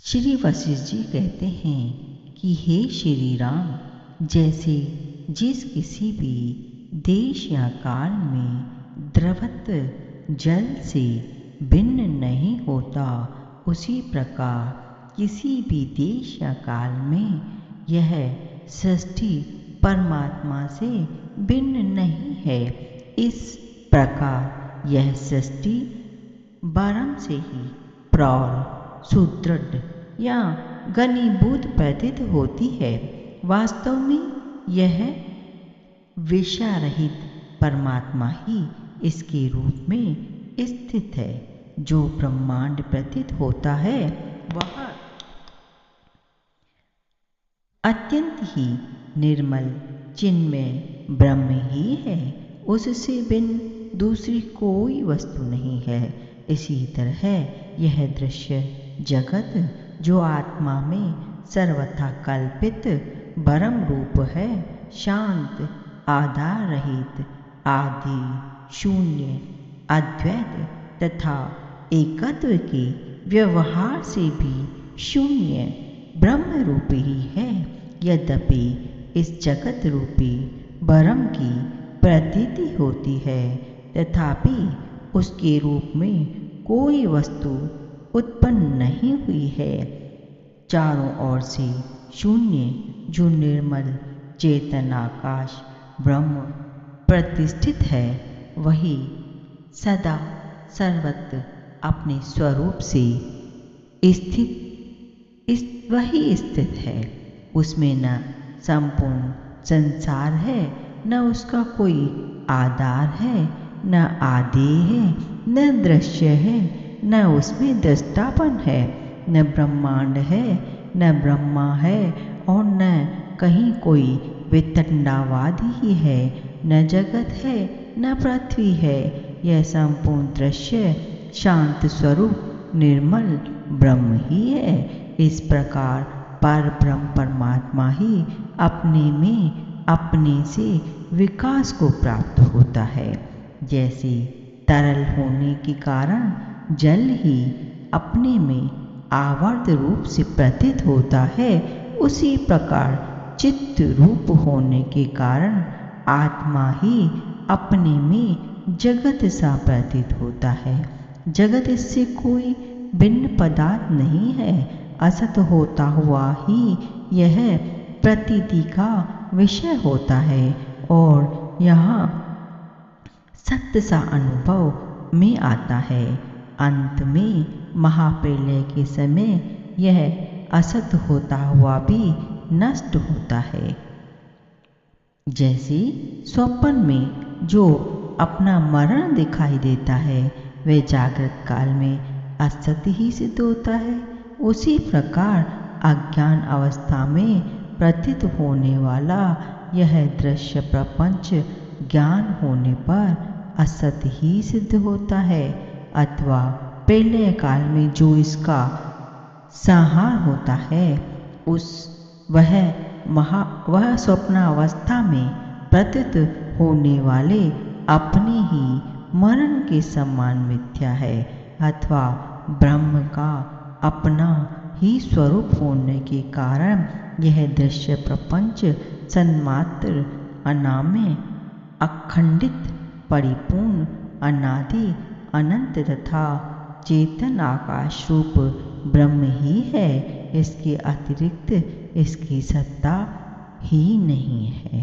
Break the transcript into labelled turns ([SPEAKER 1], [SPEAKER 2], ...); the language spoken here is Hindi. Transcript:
[SPEAKER 1] श्री वशिष्ठ जी कहते हैं कि हे श्री राम, जैसे जिस किसी भी देश या काल में द्रवत्व जल से भिन्न नहीं होता, उसी प्रकार किसी भी देश या काल में यह सृष्टि परमात्मा से भिन्न नहीं है। इस प्रकार यह सृष्टि बारम से ही प्रौढ़, सुदृढ़ या घनीभूत प्रतीत होती है। वास्तव में यह विषयरहित परमात्मा ही इसके रूप में स्थित है। जो ब्रह्मांड प्रतीत होता है वह अत्यंत ही निर्मल चिन्मय ब्रह्म ही है। उससे भिन्न दूसरी कोई वस्तु नहीं है। इसी तरह यह दृश्य जगत जो आत्मा में सर्वथा कल्पित परम रूप है, शांत, आधार रहित, आदि, शून्य, अद्वैत तथा एकत्व के व्यवहार से भी शून्य ब्रह्म रूपी ही है। यद्यपि इस जगत रूपी ब्रह्म की प्रतीति होती है, तथापि उसके रूप में कोई वस्तु उत्पन्न नहीं हुई है। चारों ओर से शून्य जो निर्मल चेतन आकाश ब्रह्म प्रतिष्ठित है, वही सदा सर्वत्र अपने स्वरूप से वही स्थित है। उसमें न संपूर्ण संसार है, न उसका कोई आधार है, न आदेय है, न दृश्य है, न उसमें दृष्टापन है, न ब्रह्मांड है, न ब्रह्मा है, और न कहीं कोई वितंडावादी ही है, न जगत है, न पृथ्वी है। यह संपूर्ण दृश्य शांत स्वरूप निर्मल ब्रह्म ही है। इस प्रकार पर ब्रह्म परमात्मा ही अपने में अपने से विकास को प्राप्त होता है। जैसे तरल होने के कारण जल ही अपने में आवर्त रूप से प्रतीत होता है, उसी प्रकार चित्त रूप होने के कारण आत्मा ही अपने में जगत सा प्रतीत होता है। जगत इससे कोई भिन्न पदार्थ नहीं है। असत होता हुआ ही यह प्रतीति का विषय होता है और यहाँ सत्य सा अनुभव में आता है। अंत में महाप्रलय के समय यह असत होता हुआ भी नष्ट होता है। जैसे स्वप्न में जो अपना मरण दिखाई देता है, वह जागृत काल में असत ही सिद्ध होता है। उसी प्रकार अज्ञान अवस्था में प्रतीत होने वाला यह दृश्य प्रपंच ज्ञान होने पर असत ही सिद्ध होता है, अथवा प्रलय काल में जो इसका संहार होता है, वह स्वप्नावस्था में प्रतीत होने वाले अपने ही मरण के समान मिथ्या है, अथवा ब्रह्म का अपना ही स्वरूप होने के कारण यह दृश्य प्रपंच सन्मात्र, अनामय, अखंडित, परिपूर्ण, अनादि, अनंत तथा चेतन आकाश रूप ब्रह्म ही है। इसके अतिरिक्त इसकी सत्ता ही नहीं है।